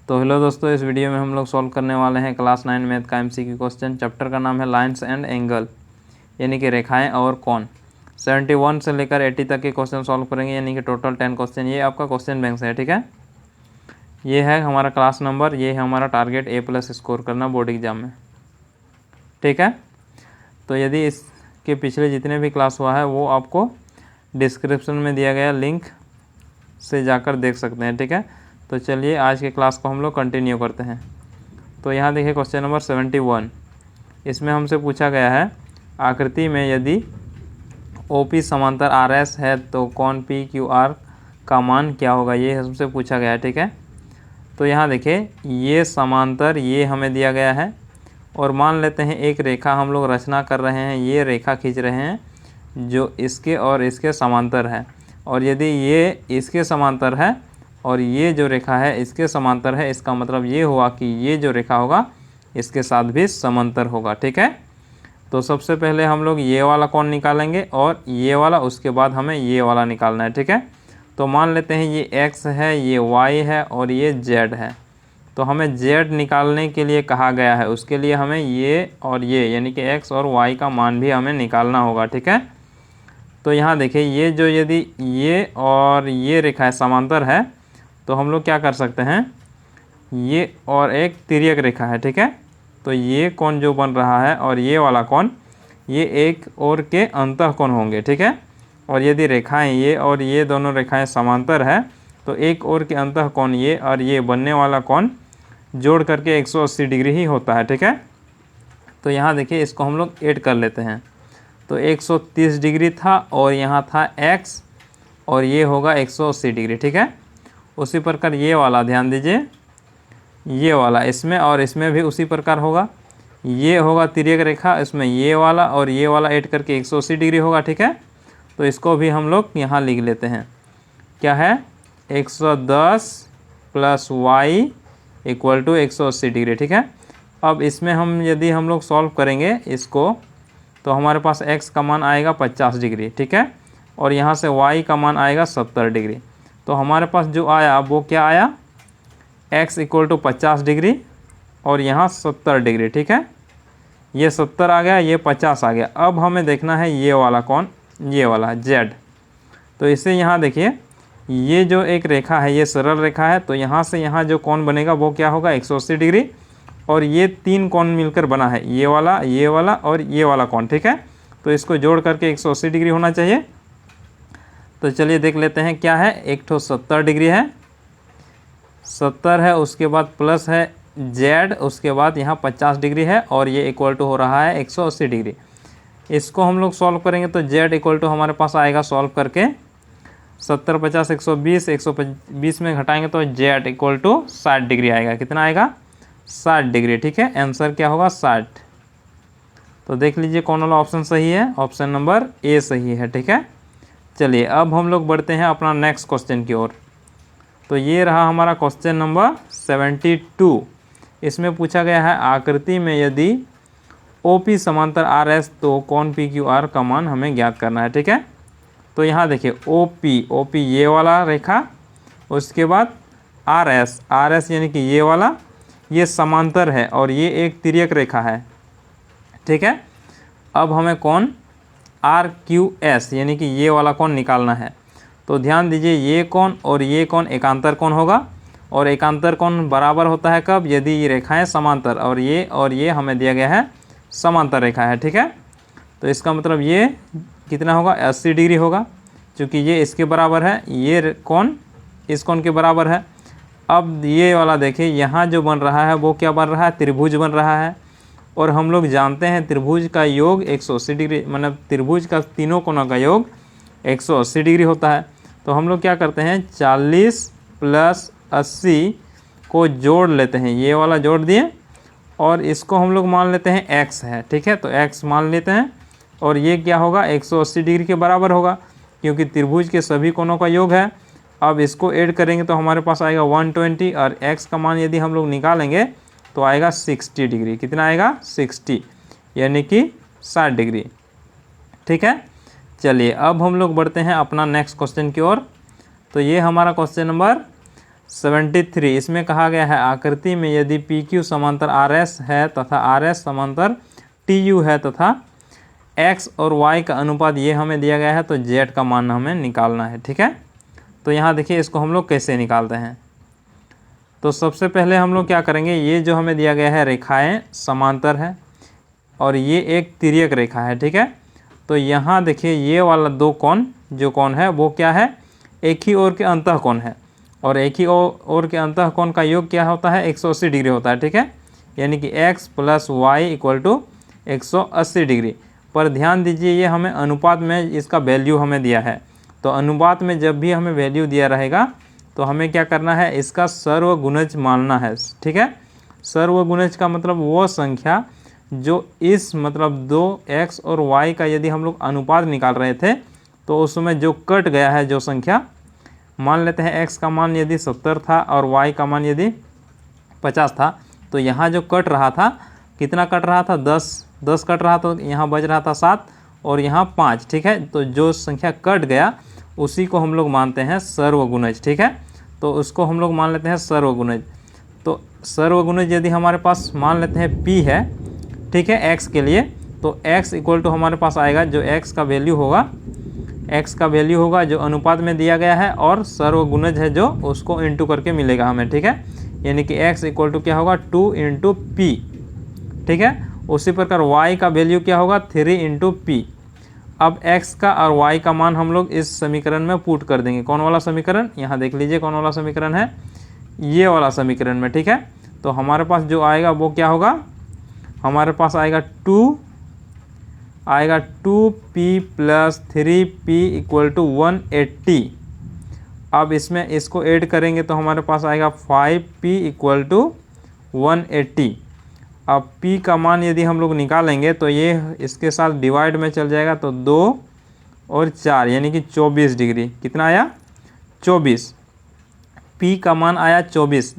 तो हेलो दोस्तों, इस वीडियो में हम लोग सॉल्व करने वाले हैं क्लास 9 मैथ का एमसीक्यू क्वेश्चन। चैप्टर का नाम है लाइंस एंड एंगल, यानी कि रेखाएं और कोण। 71 से लेकर 80 तक के क्वेश्चन सॉल्व करेंगे, यानी कि टोटल 10 क्वेश्चन। ये आपका क्वेश्चन बैंक से है, ठीक है। ये है हमारा क्लास नंबर, ये है हमारा टारगेट A+ स्कोर करना बोर्ड एग्जाम में, ठीक है। तो यदि इसके पिछले जितने भी क्लास हुआ है वो आपको डिस्क्रिप्शन में दिया गया लिंक से जाकर देख सकते हैं, ठीक है। तो चलिए आज के क्लास को हम लोग कंटिन्यू करते हैं। तो यहाँ देखिए क्वेश्चन नंबर 71, इसमें हमसे पूछा गया है आकृति में यदि OP समांतर RS है तो कोण PQR का मान क्या होगा, ये हमसे पूछा गया है, ठीक है। तो यहाँ देखिए ये समांतर ये हमें दिया गया है और मान लेते हैं एक रेखा हम लोग रचना कर रहे हैं, ये रेखा खींच रहे हैं जो इसके और इसके समांतर है। और यदि ये इसके समांतर है और ये जो रेखा है इसके समांतर है, इसका मतलब ये हुआ कि ये जो रेखा होगा इसके साथ भी समांतर होगा, ठीक है। तो सबसे पहले हम लोग ये वाला कोण निकालेंगे और ये वाला, उसके बाद हमें ये वाला निकालना है, ठीक है। तो मान लेते हैं ये x है, ये y है और ये z है। तो हमें z निकालने के लिए कहा गया है, उसके लिए हमें ये और ये यानी कि x और y का मान भी हमें निकालना होगा, ठीक है। तो यहाँ देखिए ये जो यदि ये और ये रेखा है समांतर है तो हम लोग क्या कर सकते हैं, ये और एक तिर्यक रेखा है, ठीक है। तो ये कोण जो बन रहा है और ये वाला कोण ये एक और के अंतःकोण होंगे, ठीक है। और यदि रेखाएं ये और ये दोनों रेखाएं समांतर है तो एक और के अंतःकोण ये और ये बनने वाला कोण जोड़ करके 180 डिग्री ही होता है, ठीक है। तो यहाँ देखिए इसको हम लोग ऐड कर लेते हैं। तो 130 डिग्री था और यहाँ था x और ये होगा 180 डिग्री, ठीक है। उसी प्रकार ये वाला ध्यान दीजिए, ये वाला इसमें और इसमें भी उसी प्रकार होगा। ये होगा तिर्यक रेखा, इसमें ये वाला और ये वाला ऐड करके 180 डिग्री होगा, ठीक है। तो इसको भी हम लोग यहाँ लिख लेते हैं, क्या है 110 + y = 180 डिग्री, ठीक है। अब इसमें यदि हम लोग सॉल्व करेंगे इसको तो हमारे पास x का मान आएगा 50 डिग्री, ठीक है। और यहाँ से y का मान आएगा 70 डिग्री। तो हमारे पास जो आया वो क्या आया, x = 50 डिग्री और यहाँ 70 डिग्री, ठीक है। ये 70 आ गया, ये 50 आ गया। अब हमें देखना है ये वाला कोण, ये वाला z। तो इसे यहाँ देखिए ये जो एक रेखा है ये सरल रेखा है, तो यहाँ से यहाँ जो कोण बनेगा वो क्या होगा 180 डिग्री। और ये तीन कोण मिलकर बना है, ये वाला और ये वाला कोण, ठीक है। तो इसको जोड़ करके 180 डिग्री होना चाहिए। तो चलिए देख लेते हैं क्या है, एक तो 70 डिग्री है, 70 है, उसके बाद प्लस है z, उसके बाद यहाँ 50 डिग्री है और ये इक्वल टू हो रहा है 180 डिग्री। इसको हम लोग सॉल्व करेंगे तो z इक्वल टू हमारे पास आएगा सॉल्व करके 70 50 120, 120 में घटाएंगे तो z इक्वल टू 60 डिग्री आएगा। कितना आएगा 60 डिग्री, ठीक है। आंसर क्या होगा 60। तो देख लीजिए कौन वाला ऑप्शन सही है, ऑप्शन नंबर A सही है, ठीक है। चलिए अब हम लोग बढ़ते हैं अपना नेक्स्ट क्वेश्चन की ओर। तो ये रहा हमारा क्वेश्चन नंबर 72। इसमें पूछा गया है आकृति में यदि OP समांतर RS तो कोण PQR का मान हमें ज्ञात करना है, ठीक है। तो यहाँ देखिए OP ये वाला रेखा, उसके बाद RS यानी कि ये वाला, ये समांतर है और ये एक तिर्यक रेखा है, ठीक है। अब हमें कोण RQS यानी कि ये वाला कोण निकालना है। तो ध्यान दीजिए ये कोण और ये कोण एकांतर कोण होगा और एकांतर कोण बराबर होता है कब, यदि ये रेखाएं समांतर और ये हमें दिया गया है समांतर रेखा है, ठीक है। तो इसका मतलब ये कितना होगा 80 डिग्री होगा, क्योंकि ये इसके बराबर है, ये कोण इस कोण के बराबर है। अब ये वाला देखिए यहाँ जो बन रहा है वो क्या बन रहा है, त्रिभुज बन रहा है। और हम लोग जानते हैं त्रिभुज का योग 180 डिग्री, मतलब त्रिभुज का तीनों कोणों का योग 180 डिग्री होता है। तो हम लोग क्या करते हैं 40 + 80 को जोड़ लेते हैं, ये वाला जोड़ दिए और इसको हम लोग मान लेते हैं x है, ठीक है। तो x मान लेते हैं और ये क्या होगा 180 डिग्री के बराबर होगा, क्योंकि त्रिभुज के सभी कोणों का योग है। अब इसको ऐड करेंगे तो हमारे पास आएगा 120 और x का मान यदि हम लोग निकालेंगे तो आएगा 60 डिग्री। कितना आएगा 60, यानी कि 60 डिग्री, ठीक है। चलिए अब हम लोग बढ़ते हैं अपना नेक्स्ट क्वेश्चन की ओर। तो ये हमारा क्वेश्चन नंबर 73 इसमें कहा गया है आकृति में यदि PQ समांतर RS है तथा RS समांतर TU है तथा X और Y का अनुपात ये हमें दिया गया है तो Z का मान हमें निकालना है। ठीक है, तो यहाँ देखिए इसको हम लोग कैसे निकालते हैं। तो सबसे पहले हम लोग क्या करेंगे, ये जो हमें दिया गया है रेखाएं समांतर है और ये एक तिर्यक रेखा है। ठीक है, तो यहाँ देखिए ये वाला दो कोण जो कोण है वो क्या है, एक ही ओर के अंतः कोण है और एक ही ओर के अंतः कोण का योग क्या होता है, 180 डिग्री होता है। ठीक है, यानी कि x + y = 180 डिग्री। पर ध्यान दीजिए ये हमें अनुपात में इसका वैल्यू हमें दिया है, तो अनुपात में जब भी हमें वैल्यू दिया रहेगा तो हमें क्या करना है, इसका सर्वगुणज मानना है। ठीक है, सर्वगुणज का मतलब वो संख्या जो इस मतलब 2x और y का यदि हम लोग अनुपात निकाल रहे थे तो उसमें जो कट गया है जो संख्या, मान लेते हैं x का मान यदि 70 था और y का मान यदि 50 था, तो यहाँ जो कट रहा था कितना कट रहा था, 10 कट रहा, तो यहाँ बच रहा था 7 और यहाँ 5। ठीक है, तो जो संख्या कट गया उसी को हम लोग मानते हैं सर्वगुणज। ठीक है, तो उसको हम लोग मान लेते हैं सर्वगुणज। तो सर्वगुणज यदि हमारे पास मान लेते हैं p है, ठीक है, x के लिए, तो x = हमारे पास आएगा जो x का वैल्यू होगा जो अनुपात में दिया गया है और सर्वगुणज है जो उसको इंटू करके मिलेगा हमें। ठीक है, यानी कि x = क्या होगा, 2 × p। ठीक है, उसी प्रकार y का वैल्यू क्या होगा, 3 × p। अब x का और y का मान हम लोग इस समीकरण में पुट कर देंगे। कौन वाला समीकरण, यहाँ देख लीजिए कौन वाला समीकरण है, ये वाला समीकरण में। ठीक है, तो हमारे पास जो आएगा वो क्या होगा, हमारे पास आएगा 2p + 3p = 180। अब इसमें इसको ऐड करेंगे तो हमारे पास आएगा 5p = 180। अब p का मान यदि हम लोग निकालेंगे तो ये इसके साथ डिवाइड में चल जाएगा, तो 2 और 4 यानी कि 24 डिग्री। कितना आया, 24। p का मान आया 24,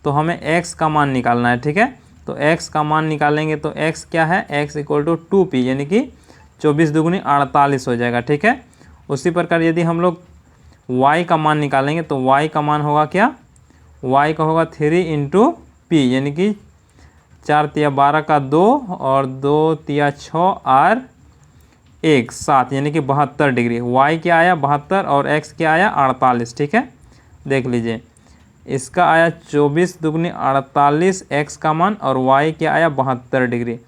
तो हमें x का मान निकालना है। ठीक है, तो x का मान निकालेंगे तो x क्या है, x = 2p यानी कि 24 दूनी 48 हो जाएगा। ठीक है, उसी प्रकार यदि हम लोग y का मान निकालेंगे तो y का मान होगा क्या, y का होगा 3 × p यानी कि 4 × 12 का 2 और 2 × 6 और 1 7 यानी कि 72 डिग्री। y क्या आया 72 और x क्या आया 48। ठीक है, देख लीजिए इसका आया 24 दूनी 48 x का मान और y क्या आया 72 डिग्री।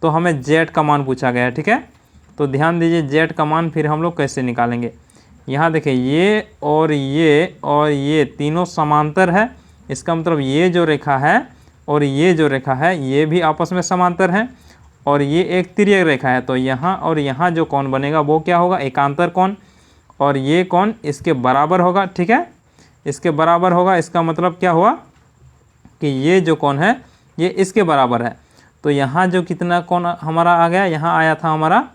तो हमें z का मान पूछा गया है। ठीक है, तो ध्यान दीजिए z का मान फिर हम लोग कैसे निकालेंगे। यहाँ देखिए ये और ये तीनों समांतर है, इसका मतलब ये जो रेखा है और ये जो रेखा है ये भी आपस में समांतर हैं और ये एक तिर्यक रेखा है, तो यहाँ और यहाँ जो कोण बनेगा वो क्या होगा, एकांतर कोण, और ये कोण इसके बराबर होगा। ठीक है, इसके बराबर होगा, इसका मतलब क्या हुआ कि ये जो कोण है ये इसके बराबर है। तो यहाँ जो कितना कोण हमारा आ गया, यहाँ आया था हमारा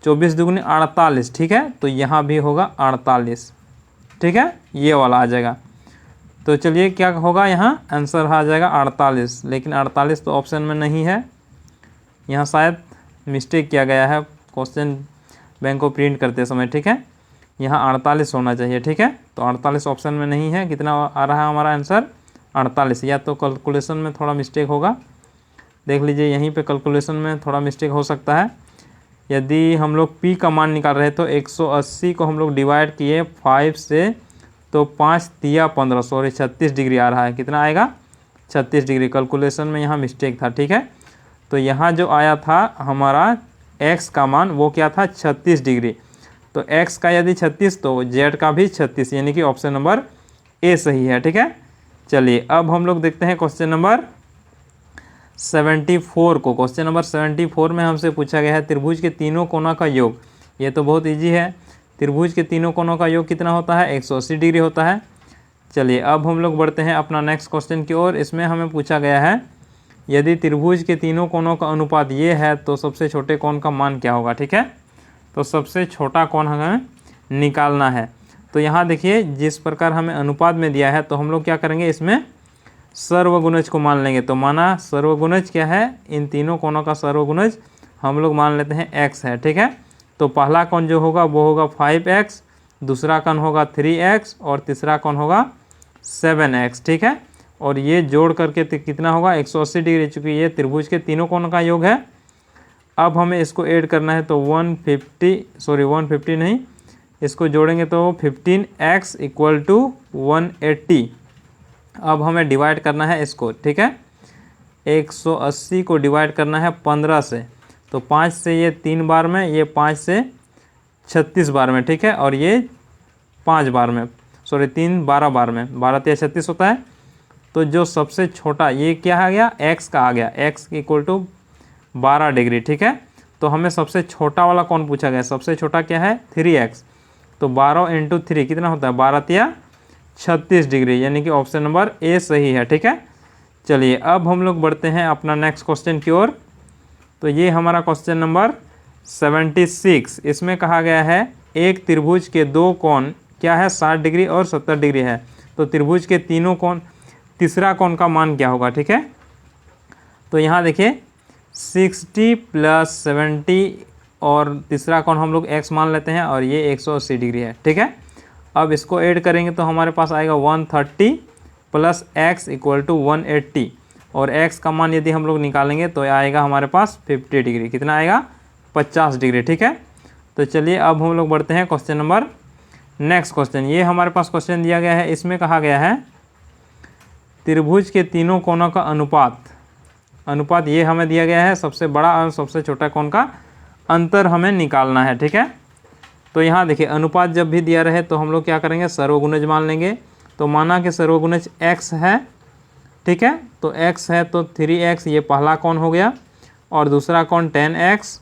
24 दूनी 48। ठीक है, तो यहाँ भी होगा 48। ठीक है, ये वाला आ जाएगा। तो चलिए क्या होगा, यहाँ आंसर आ जाएगा 48, लेकिन 48 तो ऑप्शन में नहीं है, यहाँ शायद मिस्टेक किया गया है क्वेश्चन बैंक को प्रिंट करते समय। ठीक है, यहाँ 48 होना चाहिए। ठीक है, तो 48 ऑप्शन में नहीं है। कितना आ रहा है हमारा आंसर 48, या तो कैलकुलेशन में थोड़ा मिस्टेक होगा, देख लीजिए यहीं पे कैलकुलेशन में थोड़ा मिस्टेक हो सकता है। यदि हम लोग p का मान निकाल रहे तो 180 को हम लोग डिवाइड किए 5 से, तो 5 × 15 सॉरी 36 डिग्री आ रहा है। कितना आएगा 36 डिग्री, कैलकुलेशन में यहाँ मिस्टेक था। ठीक है, तो यहाँ जो आया था हमारा x का मान वो क्या था 36 डिग्री, तो x का यदि 36 तो z का भी 36 यानी कि ऑप्शन नंबर ए सही है। ठीक है, चलिए अब हम लोग देखते हैं क्वेश्चन नंबर 74 को। क्वेश्चन नंबर 74 में हमसे पूछा गया है त्रिभुज के तीनों कोणों का योग। ये तो बहुत इजी है, त्रिभुज के तीनों कोणों का योग कितना होता है 180 डिग्री होता है। चलिए अब हम लोग बढ़ते हैं अपना नेक्स्ट क्वेश्चन की ओर। इसमें हमें पूछा गया है यदि त्रिभुज के तीनों कोणों का अनुपात ये है तो सबसे छोटे कोण का मान क्या होगा। ठीक है, तो सबसे छोटा कोण हमें निकालना है। तो यहाँ देखिए जिस प्रकार हमें अनुपात में दिया है तो हम लोग क्या करेंगे, इसमें सर्वगुणज को मान लेंगे। तो माना सर्वगुणज क्या है, इन तीनों कोणों का सर्वगुणज हम लोग मान लेते हैं x है। ठीक है, तो पहला कोण जो होगा वो होगा 5x, दूसरा कोण होगा 3x और तीसरा कोण होगा 7x, ठीक है। और ये जोड़ करके कितना होगा 180 डिग्री, चूँकि ये त्रिभुज के तीनों कोणों का योग है। अब हमें इसको ऐड करना है तो 150 नहीं, इसको जोड़ेंगे तो 15x इक्वल टू 180। अब हमें डिवाइड करना है इसको, ठीक है। 180 को डिवाइड करना है 15 से, तो 5 से ये 3 बार में, ये 5 से 36 बार में, ठीक है। और ये 5 बार में, 3 12 बार में, 12 या 36 होता है। तो जो सबसे छोटा ये क्या आ गया, x का आ गया, x इक्वल टू 12 डिग्री, ठीक है। तो हमें सबसे छोटा वाला कौन पूछा गया, सबसे छोटा क्या है 3x, तो 12 × 3 कितना होता है 12 या 36 डिग्री, यानी कि ऑप्शन नंबर ए सही है, ठीक है। चलिए अब हम लोग बढ़ते हैं अपना नेक्स्ट क्वेश्चन की ओर। तो ये हमारा क्वेश्चन नंबर 76, इसमें कहा गया है एक त्रिभुज के दो कोण क्या है 60 डिग्री और 70 डिग्री है। तो त्रिभुज के तीनों कोण, तीसरा कोण का मान क्या होगा, ठीक है। तो यहाँ देखिए 60 + 70 और तीसरा कोण हम लोग x मान लेते हैं और ये 180 डिग्री है, ठीक है। अब इसको ऐड करेंगे तो हमारे पास आएगा 130 + x इक्वल टू 180, और x का मान यदि हम लोग निकालेंगे तो आएगा हमारे पास 50 डिग्री, कितना आएगा 50 डिग्री, ठीक है। तो चलिए अब हम लोग बढ़ते हैं क्वेश्चन नंबर नेक्स्ट क्वेश्चन। ये हमारे पास क्वेश्चन दिया गया है, इसमें कहा गया है त्रिभुज के तीनों कोणों का अनुपात ये हमें दिया गया है, सबसे बड़ा और सबसे छोटा कोण का अंतर हमें निकालना है, ठीक है। तो यहाँ देखिए अनुपात जब भी दिया रहे तो हम लोग क्या करेंगे, सर्वगुणज मान लेंगे। तो माना कि सर्वगुणज x है, ठीक है। तो x है तो 3x ये पहला कोण हो गया, और दूसरा कोण 10x,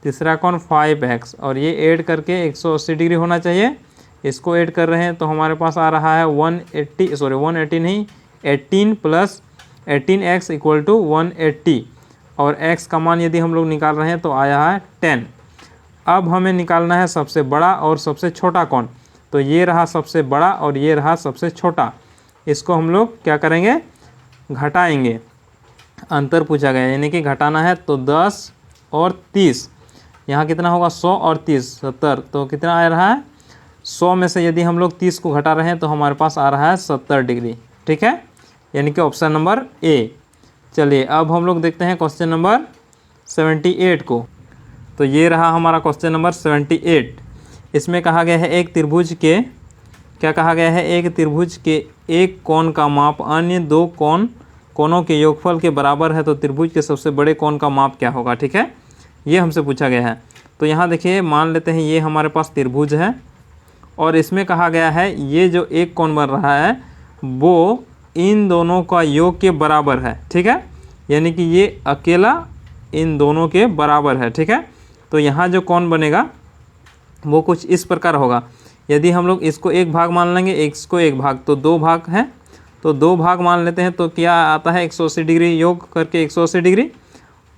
तीसरा कोण 5x, और ये ऐड करके 180 डिग्री होना चाहिए। इसको ऐड कर रहे हैं तो हमारे पास आ रहा है 180 नहीं 18 + 18x इक्वल टू 180, और x का मान यदि हम लोग निकाल रहे हैं तो आया है 10। अब हमें निकालना है सबसे बड़ा और सबसे छोटा कोण। तो ये रहा सबसे बड़ा और ये रहा सबसे छोटा, इसको हम लोग क्या करेंगे, घटाएंगे। अंतर पूछा गया यानी कि घटाना है, तो 10 और 30, यहाँ कितना होगा 100 और 30 70, तो कितना आ रहा है 100 में से यदि हम लोग 30 को घटा रहे हैं तो हमारे पास आ रहा है 70 डिग्री, ठीक है, यानी कि ऑप्शन नंबर ए। चलिए अब हम लोग देखते हैं क्वेश्चन नंबर 78 को। तो ये रहा हमारा क्वेश्चन नंबर 78। इसमें कहा गया है एक त्रिभुज के, क्या कहा गया है, एक त्रिभुज के एक कोण का माप अन्य दो कोणों के योगफल के बराबर है, तो त्रिभुज के सबसे बड़े कोण का माप क्या होगा, ठीक है, ये हमसे पूछा गया है। तो यहाँ देखिए मान लेते हैं ये हमारे पास त्रिभुज है, और इसमें कहा गया है ये जो एक कोण बन रहा है वो इन दोनों का योग के बराबर है, ठीक है, यानी कि ये अकेला इन दोनों के बराबर है, ठीक है। तो यहाँ जो कोण बनेगा वो कुछ इस प्रकार होगा। यदि हम लोग इसको एक भाग मान लेंगे, इसको एक भाग, तो 2 भाग हैं, तो 2 भाग मान लेते हैं, तो क्या आता है 180 डिग्री, योग करके 180 डिग्री।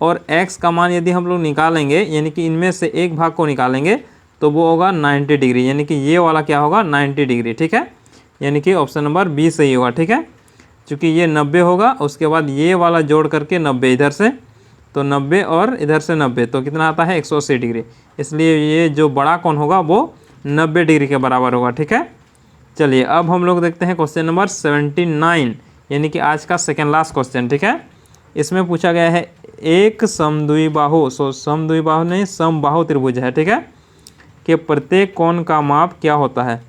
और x का मान यदि हम लोग निकालेंगे, यानी कि इनमें से एक भाग को निकालेंगे तो वो होगा 90 डिग्री, यानी कि ये वाला क्या होगा 90 डिग्री, ठीक है, यानी कि ऑप्शन नंबर बी सही होगा, ठीक है। चूँकि ये 90 होगा, उसके बाद ये वाला जोड़ करके 90 इधर से, तो 90 और इधर से 90, तो कितना आता है 180 डिग्री, इसलिए ये जो बड़ा कोण होगा वो 90 डिग्री के बराबर होगा, ठीक है। चलिए अब हम लोग देखते हैं क्वेश्चन नंबर 79, यानी कि आज का सेकेंड लास्ट क्वेश्चन, ठीक है। इसमें पूछा गया है एक समद्विबाहु समबाहु त्रिभुज है, ठीक है, कि प्रत्येक कोण का माप क्या होता है।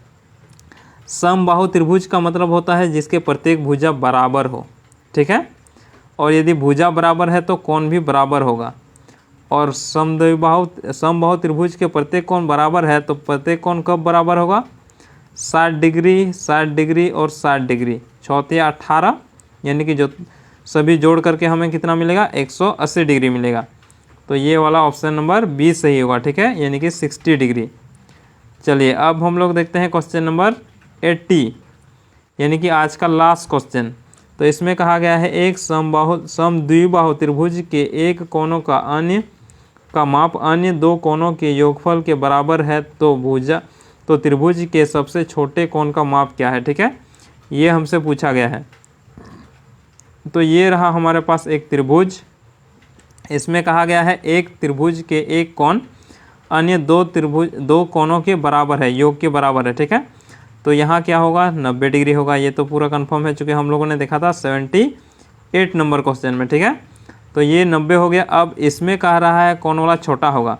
समबाहु त्रिभुज का मतलब होता है जिसके प्रत्येक भुजा बराबर हो, ठीक है, और यदि भुजा बराबर है तो कोण भी बराबर होगा। और समबाहु त्रिभुज के प्रत्येक कोण बराबर है, तो प्रत्येक कोण कब बराबर होगा 60 डिग्री 60 डिग्री और 60 डिग्री, 6 या 18, यानी कि जो सभी जोड़ करके हमें कितना मिलेगा 180 डिग्री मिलेगा। तो ये वाला ऑप्शन नंबर बी सही होगा, ठीक है, यानी कि 60 डिग्री। चलिए अब हम लोग देखते हैं क्वेश्चन नंबर 80, यानी कि आज का लास्ट क्वेश्चन। तो इसमें कहा गया है एक समद्विबाहु त्रिभुज के एक कोणों का अन्य का माप अन्य दो कोणों के योगफल के बराबर है, तो त्रिभुज के सबसे छोटे कोण का माप क्या है, ठीक है, ये हमसे पूछा गया है। तो ये रहा हमारे पास एक त्रिभुज, इसमें कहा गया है एक त्रिभुज के एक कोण अन्य दो कोणों के बराबर है, योग के बराबर है, ठीक है। तो यहाँ क्या होगा 90 डिग्री होगा। ये तो पूरा कंफर्म है, चूँकि हम लोगों ने देखा था 78 नंबर क्वेश्चन में, ठीक है। तो ये 90 हो गया। अब इसमें कह रहा है कौन वाला छोटा होगा,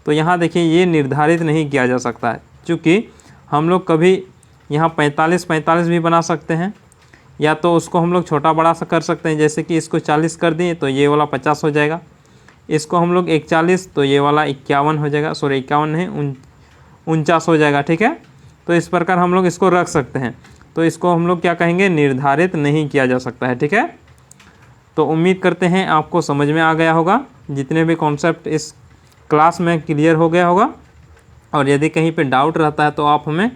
तो यहाँ देखिए ये निर्धारित नहीं किया जा सकता है, चूँकि हम लोग कभी यहाँ 45 भी बना सकते हैं, या तो उसको हम लोग छोटा बड़ा सा कर सकते हैं। जैसे कि इसको 40 कर दिए तो ये वाला 50 हो जाएगा, इसको हम लोग 41 तो ये वाला 51 हो जाएगा, सॉरी 51 नहीं 49 हो जाएगा, ठीक है। तो इस प्रकार हम लोग इसको रख सकते हैं। तो इसको हम लोग क्या कहेंगे, निर्धारित नहीं किया जा सकता है, ठीक है। तो उम्मीद करते हैं आपको समझ में आ गया होगा, जितने भी कॉन्सेप्ट इस क्लास में क्लियर हो गया होगा। और यदि कहीं पे डाउट रहता है तो आप हमें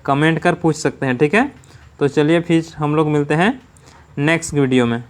कमेंट कर पूछ सकते हैं, ठीक है। तो चलिए फिर हम लोग मिलते हैं नेक्स्ट वीडियो में।